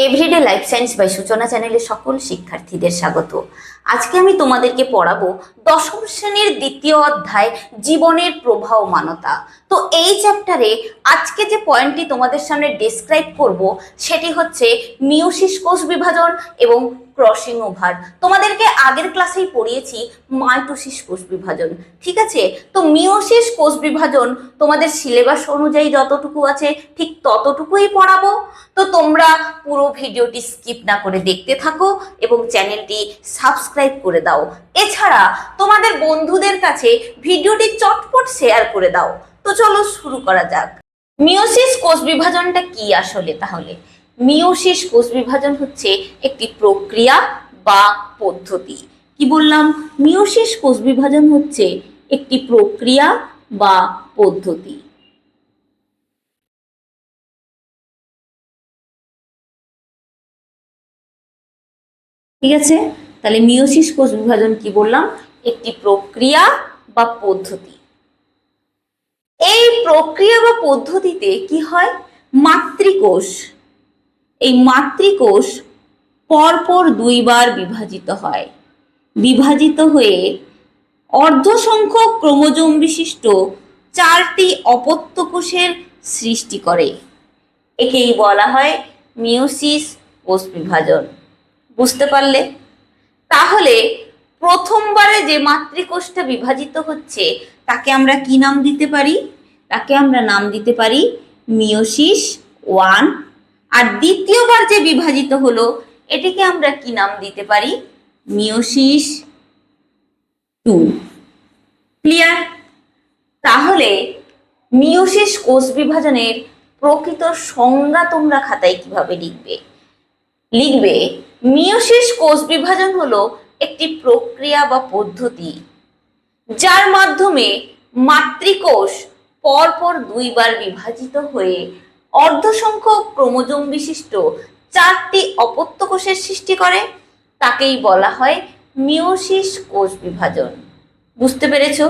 Everyday life science by সূচনা চ্যানেলে সকল শিক্ষার্থীদের স্বাগত। আজকে আমি তোমাদেরকে পড়াবো দশম শ্রেণীর দ্বিতীয় অধ্যায় জীবনের প্রবাহমানতা। তো এই চ্যাপ্টারে আজকে যে পয়েন্টটি তোমাদের সামনে ডেসক্রাইব করব সেটি হচ্ছে মিয়োসিস কোষ বিভাজন এবং ক্রসিং ওভার। তোমাদেরকে আগের ক্লাসেই পড়িয়েছি মাইটোসিস কোষ বিভাজন, ঠিক আছে? তো মিয়োসিস কোষ বিভাজন তোমাদের সিলেবাস অনুযায়ী যতটুকু আছে ঠিক ততটুকুই পড়াবো। তো তোমরা পুরো ভিডিওটি স্কিপ না করে দেখতে থাকো এবং চ্যানেলটি সাবস্ক্রাইব করে দাও। এছাড়া তোমাদের বন্ধুদের কাছে ভিডিওটি চটপট শেয়ার করে দাও। তো চলো শুরু করা যাক। মিয়োসিস কোষ বিভাজনটা কি আসলে? তাহলে মিয়োসিস কোষ বিভাজন হচ্ছে একটি প্রক্রিয়া বা পদ্ধতি। কি বললাম? মিয়োসিস কোষ বিভাজন হচ্ছে একটি প্রক্রিয়া বা পদ্ধতি। ঠিক আছে, তাহলে মিয়োসিস কোষ বিভাজন কি বললাম? একটি প্রক্রিয়া বা পদ্ধতি। এই প্রক্রিয়া বা পদ্ধতিতে কি হয়? মাতৃকোষ, এই মাতৃকোষ পরপর দুইবার বিভাজিত হয়। বিভাজিত হয়ে অর্ধসংখ্যক ক্রোমোজোম বিশিষ্ট 4টি অপত্য কোষের সৃষ্টি করে। একেই বলা হয় মিয়োসিস কোষ বিভাজন। বুঝতে পারলে? তাহলে প্রথমবারে যে মাতৃকোষটা বিভাজিত হচ্ছে তাকে আমরা কি নাম দিতে পারি? তাকে আমরা নাম দিতে পারি মিয়োসিস 1। আর দ্বিতীয়বার যে বিভাজিত হলো এটিকে আমরা কি নাম দিতে পারি? মিয়োসিস 2। ক্লিয়ার? তাহলে মিয়োসিস কোষ বিভাজনের প্রকৃত সংজ্ঞা তোমরা খাতায় কিভাবে লিখবে? লিখবে মিয়োসিস কোষ বিভাজন হলো একটি প্রক্রিয়া বা পদ্ধতি যার মাধ্যমে মাতৃকোষ পরপর দুইবার বিভাজিত হয়ে অর্ধসংখ্যক ক্রোমোজোম বিশিষ্ট 4টি অপত্য কোষের সৃষ্টি করে। তাকেই বলা হয় মিয়োসিস কোষ বিভাজন। বুঝতে পেরেছো?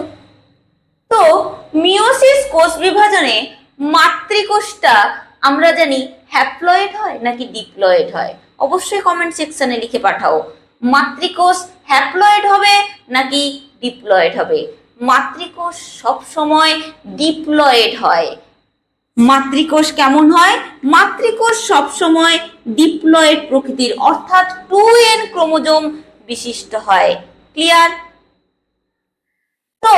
তো মিয়োসিস কোষ বিভাজনে মাতৃকোষটা আমরা জানি হ্যাপ্লয়েড হয় নাকি ডিপ্লয়েড হয়? অবশ্যই কমেন্ট সেকশনে লিখে পাঠাও। মাতৃকোষ হ্যাপ্লয়েড হবে নাকি ডিপ্লয়েড হবে? মাতৃকোষ সবসময় ডিপ্লয়েড হয়। মাতৃকোষ কেমন হয়? মাতৃকোষ সবসময় ডিপ্লয়েড প্রকৃতির, অর্থাৎ 2n ক্রোমোজোম বিশিষ্ট হয়। ক্লিয়ার? তো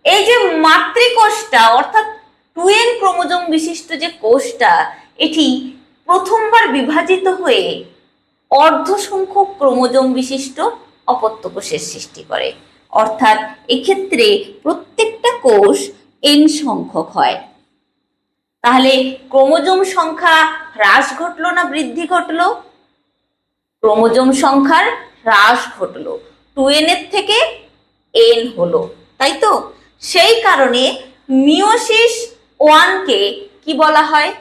এই যে মাতৃকোষটা অর্থাৎ 2n ক্রোমোজোম বিশিষ্ট যে কোষটা, এটি প্রথমবার বিভাজিত হয়ে অর্ধসংখ্যক ক্রোমোজোম বিশিষ্ট অপত্য কোষের সৃষ্টি করে। অর্থাৎ এক্ষেত্রে প্রত্যেকটা কোষ n সংখ্যক হয়। তাহলে ক্রোমোজোম সংখ্যা হ্রাস ঘটলো না বৃদ্ধি ঘটলো? ক্রোমোজোম সংখ্যার হ্রাস ঘটলো, 2n এর থেকে n হলো, তাই তো? সেই কারণে মিয়োসিস 1 কে কি বলা হয়?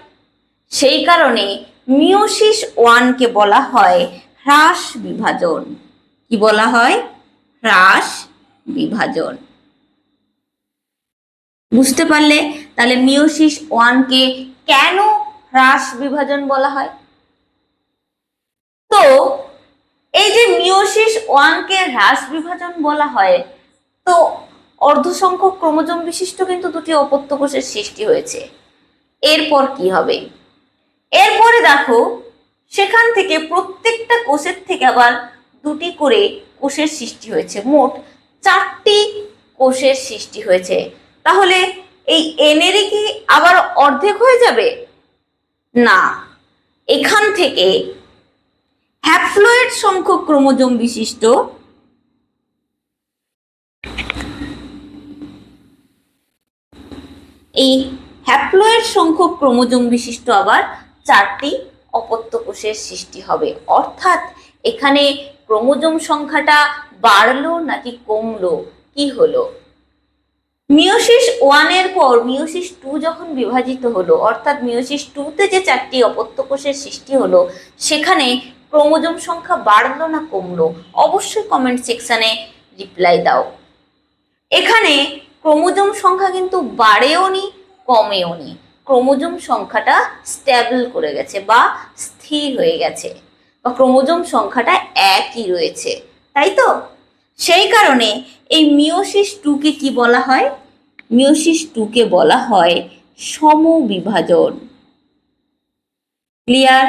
সেই কারণে মিয়োসিস 1 কে বলা হয় হ্রাস বিভাজন। কি বলা হয়? হ্রাস বিভাজন। বুঝতে পারলে? তাহলে মিয়োসিস 1 কে কেন হ্রাস বিভাজন বলা হয়? তো এই যে মিয়োসিস 1 কে হ্রাস বিভাজন বলা হয়, তো অর্ধসংখ্যক ক্রোমোজোম বিশিষ্ট কিন্তু দুটি অপত্য কোষের সৃষ্টি হয়েছে। এরপর কি হবে? এরপরে দেখো সেখান থেকে প্রত্যেকটা কোষের থেকে আবার দুটি করে কোষের সৃষ্টি হয়েছে, মোট 4টি কোষের সৃষ্টি হয়েছে। তাহলে এই এনেরই কি আবার অর্ধেক হয়ে যাবে? না, এখান থেকে হ্যাপ্লয়েড সংখ্যক ক্রোমোজোম বিশিষ্ট এই হ্যাপ্লয়েড সংখ্যক ক্রোমোজোম বিশিষ্ট আবার 4টি অপত্য কোষের সৃষ্টি হবে। অর্থাৎ এখানে ক্রোমোজোম সংখ্যাটা বাড়লো নাকি কমলো? কি হলো? মিয়োসিস 1 এর পর মিয়োসিস 2 যখন বিভাজিত হলো, অর্থাৎ মিয়োসিস 2 তে যে 4টি অপত্য কোষের সৃষ্টি হলো, সেখানে ক্রোমোজোম সংখ্যা বাড়লো না কমলো? অবশ্যই কমেন্ট সেকশনে রিপ্লাই দাও। এখানে ক্রোমোজোম সংখ্যা কিন্তু বাড়েও নি কমেও নি, ক্রোমোজোম সংখ্যাটা স্ট্যাবল করে গেছে বা স্থির হয়ে গেছে, বা ক্রোমোজোম সংখ্যাটা একই রয়েছে, তাই তো? সেই কারণে এই মিওসিস টুকে কি বলা হয়? মিওসিস টুকে বলা হয় সমবিভাজন। ক্লিয়ার?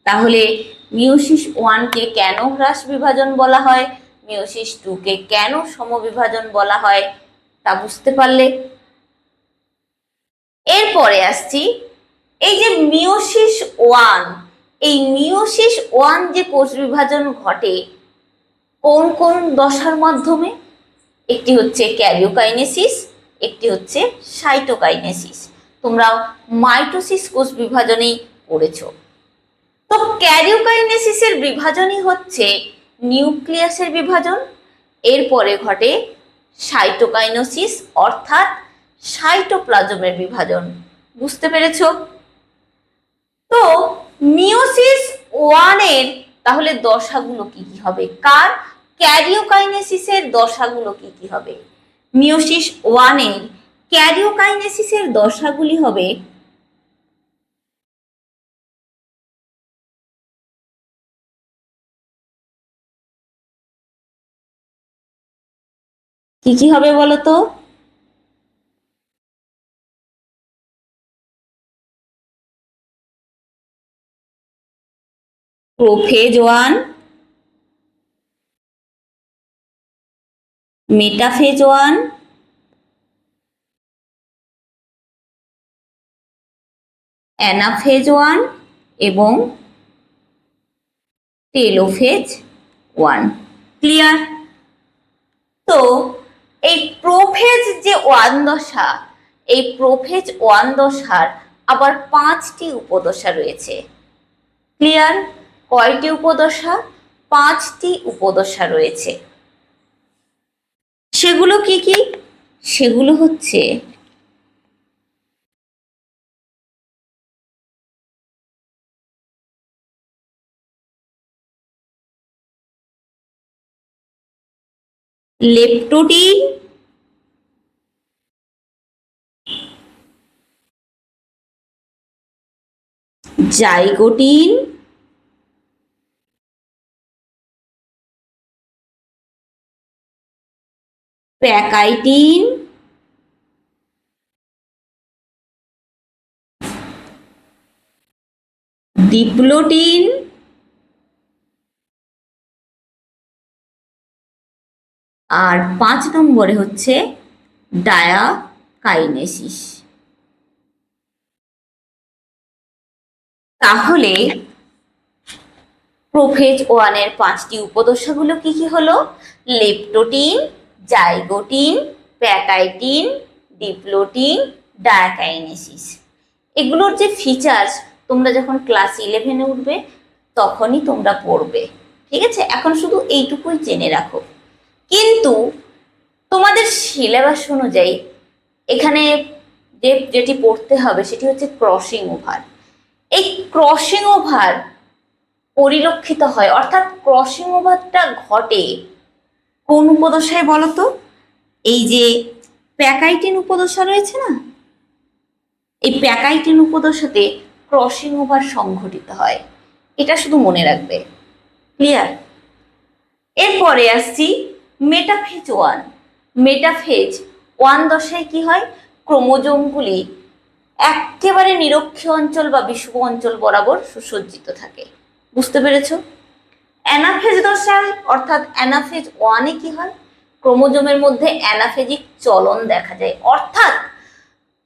তাহলে মিওসিস ওয়ানকে কেন হ্রাস বিভাজন বলা হয়, মিওসিস টুকে কেন সমবিভাজন বলা হয়, তা বুঝতে পারলে? এরপরে আসছি, এই যে মিওসিস ওয়ান, এই মিওসিস ওয়ান যে কোষ বিভাজন ঘটে কোন কোন দশার মাধ্যমে? একটি হচ্ছে ক্যারিওকাইনেসিস, একটি হচ্ছে সাইটোকাইনেসিস। তোমরা মাইটোসিস কোষ বিভাজনেই পড়েছো। তো ক্যারিওকাইনেসিসের বিভাজনই হচ্ছে নিউক্লিয়াসের বিভাজন, এরপরে ঘটে সাইটোকাইনেসিস অর্থাৎ সাইটোপ্লাজমের বিভাজন। বুঝতে পেরেছো? তো মিওসিস ওয়ানের তাহলে দশাগুলো কি কি হবে? কার? ক্যারিওকাইনেসিসের দশাগুলো কি কি হবে? মিওসিস ওয়ানের ক্যারিওকাইনেসিসের দশাগুলি হবে কি কি হবে বলো তো? Prophase one, metaphase one, anaphase one এবং টেলোফেজ ওয়ান। ক্লিয়ার? তো এই প্রোফেজ যে ওয়ান দশা, এই প্রোফেজ ওয়ান দশার আবার 5টি উপদশা রয়েছে। ক্লিয়ার? কয়টি উপদশা? 5টি উপদশা রয়েছে। সেগুলো কি কি? সেগুলো হচ্ছে লেপ্টোডিন, জাইগোটিন, প্যাকাইটিন, ডিপ্লোটিন, আর 5 নম্বরে হচ্ছে ডায়াকাইনেসিস। তাহলে প্রোফেজ ওয়ানের 5টি উপদশাগুলো কি কি হলো? Leptotene, zygotene, pachytene, diplotene, diakinesis. এগুলোর যে ফিচার্স তোমরা যখন ক্লাস 11-এ উঠবে তখনই তোমরা পড়বে। ঠিক আছে? এখন শুধু এইটুকুই জেনে রাখো। কিন্তু তোমাদের সিলেবাস অনুযায়ী এখানে যেটি পড়তে হবে সেটি হচ্ছে ক্রসিং ওভার। এই ক্রসিং ওভার পরিলক্ষিত হয়, অর্থাৎ ক্রসিং ওভারটা ঘটে কোন উপদশায় বলো তো? এই যে প্যাকাইটিন উপদশা রয়েছে না, এই প্যাকাইটিন উপদশাতে ক্রসিং ওভার সংঘটিত হয়। এটা শুধু মনে রাখবে। ক্লিয়ার? এরপরে আসছি মেটাফেজ ওয়ান। মেটাফেজ ওয়ান দশায় কি হয়? ক্রোমোজোমগুলি একেবারে নিরক্ষীয় অঞ্চল বা বিষুব অঞ্চল বরাবর সুসজ্জিত থাকে। বুঝতে পেরেছ? অ্যানাফেজ দশায় অর্থাৎ অ্যানাফেজ ওয়ানে কি হয়? ক্রোমোজোমের মধ্যে অ্যানাফেজিক চলন দেখা যায়, অর্থাৎ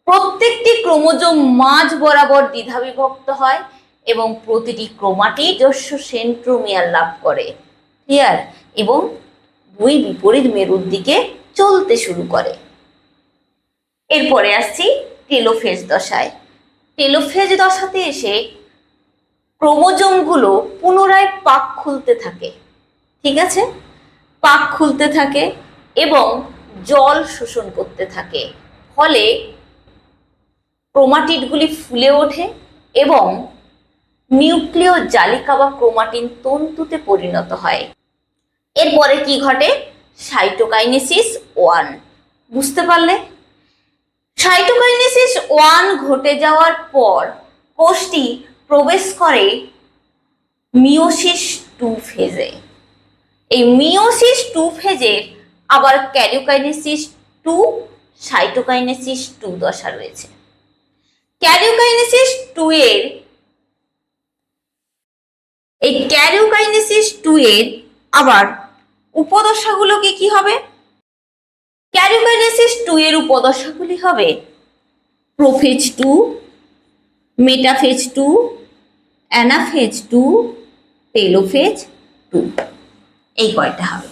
প্রত্যেকটি ক্রোমোজোম মাঝ বরাবর দ্বিধাবিভক্ত হয় এবং প্রতিটি ক্রোমাটিড নিজস্ব সেন্ট্রোমিয়ার লাভ করে। ক্লিয়ার? এবং দুই বিপরীত মেরুর দিকে চলতে শুরু করে। এরপরে আসছি টেলোফেজ দশায়। টেলোফেজ দশাতে এসে ক্রোমোজোমগুলো পুনরায় পাক খুলতে থাকে। ঠিক আছে? পাক খুলতে থাকে এবং জল শোষণ করতে থাকে, ফলে ক্রোমাটিডগুলি ফুলে ওঠে এবং নিউক্লিয় জালিকা বা ক্রোমাটিন তন্তুতে পরিণত হয়। এরপরে কি ঘটে? Cytokinesis one. বুঝতে পারলে? সাইটোকাইনেসিস 1 ঘটে যাওয়ার পর কোষটি প্রবেশ করে মিওসিস 2 ফেজে। এই মিওসিস 2 ফেজের আবার ক্যারিওকাইনেসিস 2, সাইটোকাইনেসিস 2 দশা রয়েছে। ক্যারিওকাইনেসিস 2 এর আবার উপদশাগুলো কি হবে? ক্যারিওকাইনেসিস 2 এর উপদশাগুলি হবে প্রোফেজ 2, মেটাফেজ 2, অ্যানাফেজ 2, টেলোফেজ 2, এই কয়টা হবে।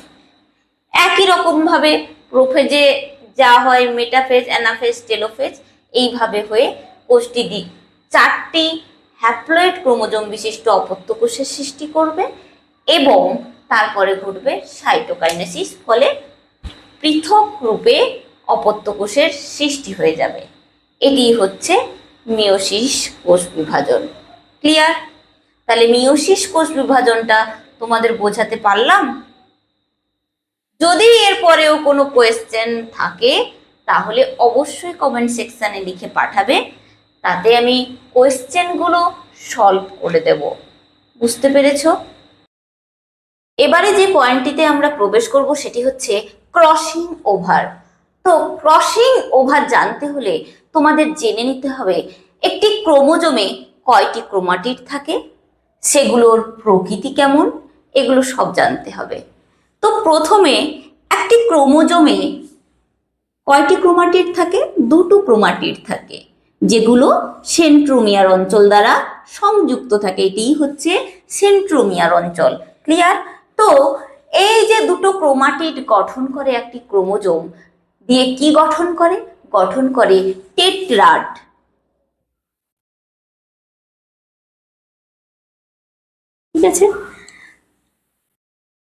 একই রকম ভাবে প্রোফেজে যা হয় মেটাফেজ, অ্যানাফেজ, টেলোফেজ এইভাবে হয়ে কোষটি 4টি হ্যাপ্লয়েড ক্রোমোজোম বিশিষ্ট অপত্য কোষের সৃষ্টি করবে এবং তারপরে ঘটবে সাইটোকাইনেসিস, ফলে পৃথক রূপে অপত্য কোষের সৃষ্টি হয়ে যাবে। এটি হচ্ছে মিওসিস কোষ বিভাজন। ক্লিয়ার? তাহলে মিওসিস কোষ বিভাজনটা তোমাদের বোঝাতে পারলাম। যদি এরপরেও কোনো কোয়েশ্চেন থাকে তাহলে অবশ্যই কমেন্ট সেকশনে লিখে পাঠাবে, তাতে আমি কোয়েশ্চেনগুলো সলভ করে দেব। বুঝতে পেরেছ? এবারে যে পয়েন্টটিতে আমরা প্রবেশ করব সেটি হচ্ছে ক্রসিং ওভার। তো ক্রসিং ওভার জানতে হলে তোমাদের জেনে নিতে হবে একটি ক্রোমোজোমে কয়টি ক্রোমাটিড থাকে, সেগুলোর প্রকৃতি কেমন, এগুলো সব জানতে হবে। তো প্রথমে একটি ক্রোমোজোমে কয়টি ক্রোমাটিড থাকে? 2টো ক্রোমাটিড থাকে, যেগুলো সেন্ট্রোমিয়ার অঞ্চল দ্বারা সংযুক্ত থাকে। এটিই হচ্ছে সেন্ট্রোমিয়ার অঞ্চল। ক্লিয়ার? তো এই যে 2টো ক্রোমাটিড গঠন করে একটি ক্রোমোজোম দিয়ে কি গঠন করে? গঠন করে টেট্রাড। ঠিক আছে?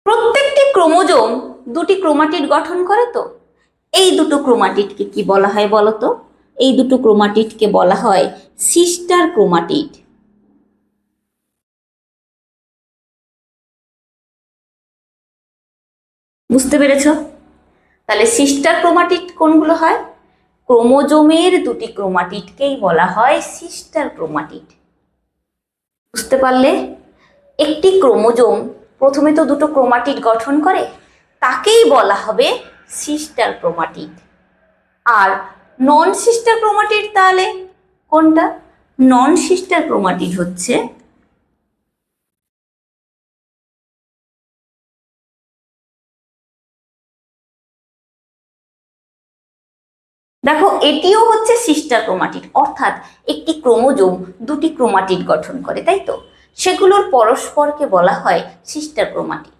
প্রত্যেকটি ক্রোমোজোম 2টি ক্রোমাটিড গঠন করে। তো এই 2টো ক্রোমাটিডকে কি বলা হয় বলো তো? এই 2টো ক্রোমাটিডকে বলা হয় সিস্টার ক্রোমাটিড। বুঝতে পেরেছ? তাহলে সিস্টার ক্রোমাটিড কোনগুলো হয়? ক্রোমোজোমের 2টি ক্রোমাটিডকেই বলা হয় সিস্টার ক্রোমাটিড। বুঝতে পারলে? একটি ক্রোমোজোম প্রথমে তো 2টো ক্রোমাটিড গঠন করে, তাকেই বলা হবে সিস্টার ক্রোমাটিড। আর নন সিস্টার ক্রোমাটিড তাহলে কোনটা? নন সিস্টার ক্রোমাটিড হচ্ছে দেখো, এটিও হচ্ছে সিস্টার ক্রোমাটিড, অর্থাৎ একটি ক্রোমোজোম 2টি ক্রোমাটিড গঠন করে, তাই তো? সেগুলোর পরস্পরকে বলা হয় সিস্টার ক্রোমাটিড।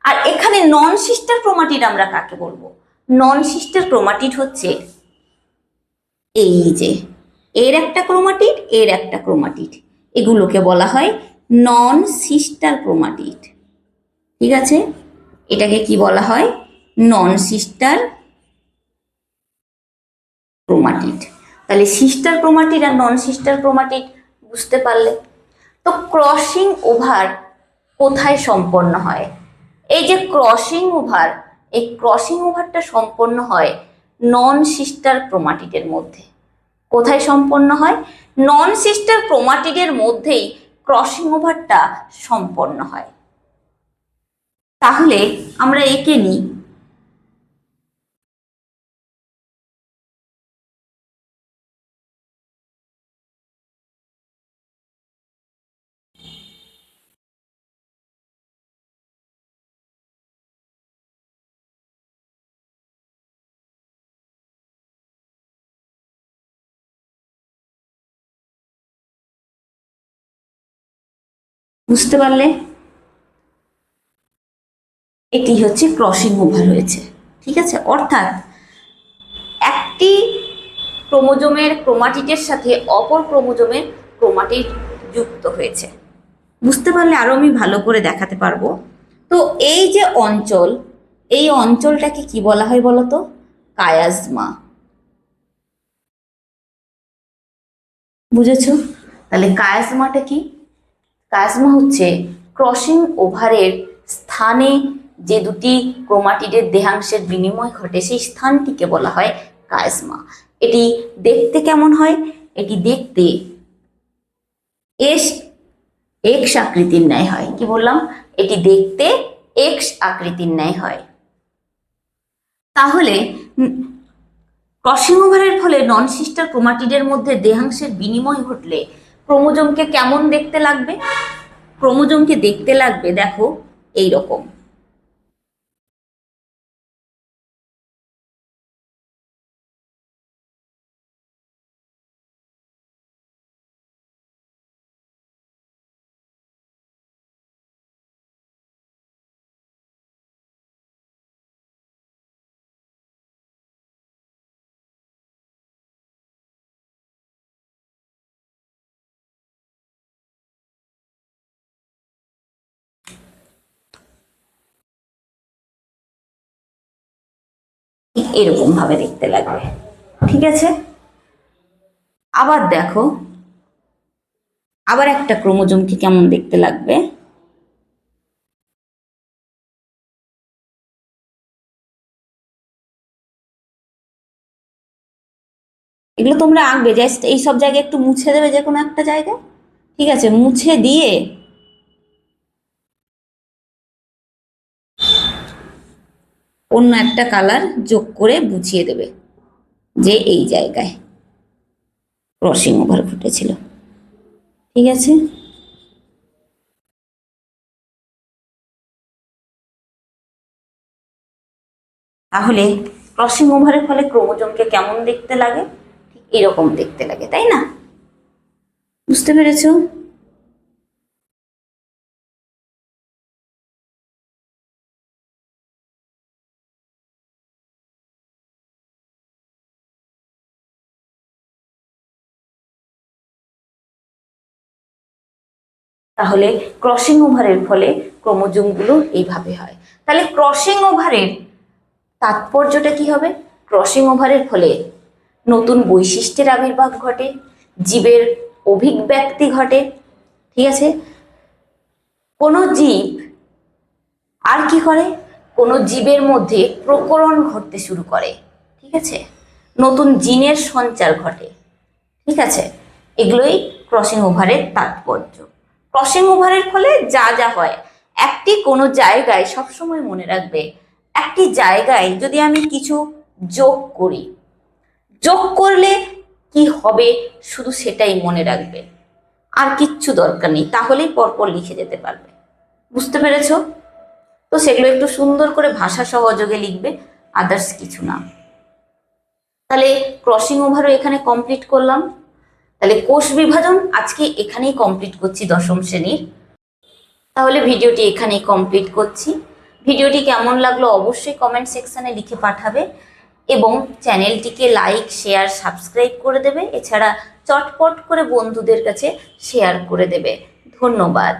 আর এখানে নন সিস্টার ক্রোমাটিড আমরা কাকে বলবো? নন সিস্টার ক্রোমাটিড হচ্ছে এই যে এর একটা ক্রোমাটিড, এর একটা ক্রোমাটিড, এগুলোকে বলা হয় নন সিস্টার ক্রোমাটিড। ঠিক আছে? এটাকে কি বলা হয়? নন সিস্টার ক্রোমাটিড। তাহলে সিস্টার ক্রোমাটিড আর নন সিস্টার ক্রোমাটিড বুঝতে পারলে? তো ক্রসিং ওভার কোথায় সম্পন্ন হয়? এই যে ক্রসিং ওভার, এই ক্রসিং ওভারটা সম্পন্ন হয় নন সিস্টার ক্রোমাটিডের মধ্যে। কোথায় সম্পন্ন হয়? নন সিস্টার ক্রোমাটিডের মধ্যেই ক্রসিং ওভারটা সম্পন্ন হয়। তাহলে আমরা একে নিই। বুঝতে পারলে? এটি হচ্ছে ক্রসিং ওভার হয়েছে। ঠিক আছে? অর্থাৎ একটি ক্রোমোজোমের ক্রোমাটিডের সাথে অপর ক্রোমোজোমের ক্রোমাটিড যুক্ত হয়েছে। বুঝতে পারলে আরো আমি ভালো করে দেখাতে পারবো। তো এই যে অঞ্চল, এই অঞ্চলটাকে কি বলা হয় বলতো? কায়াজমা। বুঝেছো? তাহলে কায়াজমাটা কি? কায়াজমা হচ্ছে ক্রসিং ওভারের স্থানে যে 2টি ক্রোমাটিডের দেহাংশের বিনিময় ঘটে, সেই স্থানটিকে বলা হয় কায়াজমা। এটি দেখতে কেমন হয়? এটি দেখতে এক্স আকৃতির ন্যায় হয়। কি বললাম? এটি দেখতে এক্স আকৃতির ন্যায় হয়। তাহলে ক্রসিং ওভারের ফলে নন সিস্টার ক্রোমাটিডের মধ্যে দেহাংশের বিনিময় ঘটলে ক্রোমোজোমকে কেমন দেখতে লাগবে? ক্রোমোজোমকে দেখতে লাগবে দেখো এই রকম। এরকম ভাবে দেখতে লাগবে। ঠিক আছে, আবার দেখো আবার একটা ক্রোমোজোমকে কেমন দেখতে লাগবে। এগুলো তোমরা আঁকবে, জাস্ট এই সব জায়গায় একটু মুছে দেবে যে কোনো একটা জায়গায়। ঠিক আছে, মুছে দিয়ে অন্য একটা কালার যোগ করে বুঝিয়ে দেবে যে এই জায়গায় ক্রসিং ওভার ঘটেছিল। ঠিক আছে, তাহলে ক্রসিং ওভারের ফলে ক্রোমোজোমকে কেমন দেখতে লাগে? ঠিক এরকম দেখতে লাগে, তাই না? বুঝতে পেরেছো? তাহলে ক্রসিং ওভারের ফলে ক্রোমোজোমগুলো এইভাবে হয়। তাহলে ক্রসিং ওভারের তাৎপর্যটা কি হবে? ক্রসিং ওভারের ফলে নতুন বৈশিষ্ট্যের আবির্ভাব ঘটে, জীবের অভিব্যক্তি ঘটে। ঠিক আছে, কোনো জীব আর কি করে? কোনো জীবের মধ্যে প্রকরণ ঘটতে শুরু করে। ঠিক আছে, নতুন জিনের সঞ্চার ঘটে। ঠিক আছে, এগুলোই ক্রসিং ওভারের তাৎপর্য। ক্রসিং ওভারের ফলে যা যা হয়, একটি কোনো জায়গায় সবসময় মনে রাখবে, একটি জায়গায় যদি আমি কিছু যোগ করি, যোগ করলে কি হবে শুধু সেটাই মনে রাখবে, আর কিচ্ছু দরকার নেই, তাহলেই পরপর লিখে যেতে পারবে। বুঝতে পেরেছো? তো সেগুলো একটু সুন্দর করে ভাষা সহযোগে লিখবে, আদার্স কিছু না। তাহলে ক্রসিং ওভারও এখানে কমপ্লিট করলাম। তাহলে কোষ বিভাজন আজকে এখানেই কমপ্লিট করছি, দশম শ্রেণীর। তাহলে ভিডিওটি এখানেই কমপ্লিট করছি। ভিডিওটি কেমন লাগলো অবশ্যই কমেন্ট সেকশনে লিখে পাঠাবে এবং চ্যানেলটিকে লাইক, শেয়ার, সাবস্ক্রাইব করে দেবে। এছাড়া চটপট করে বন্ধুদের কাছে শেয়ার করে দেবে। ধন্যবাদ।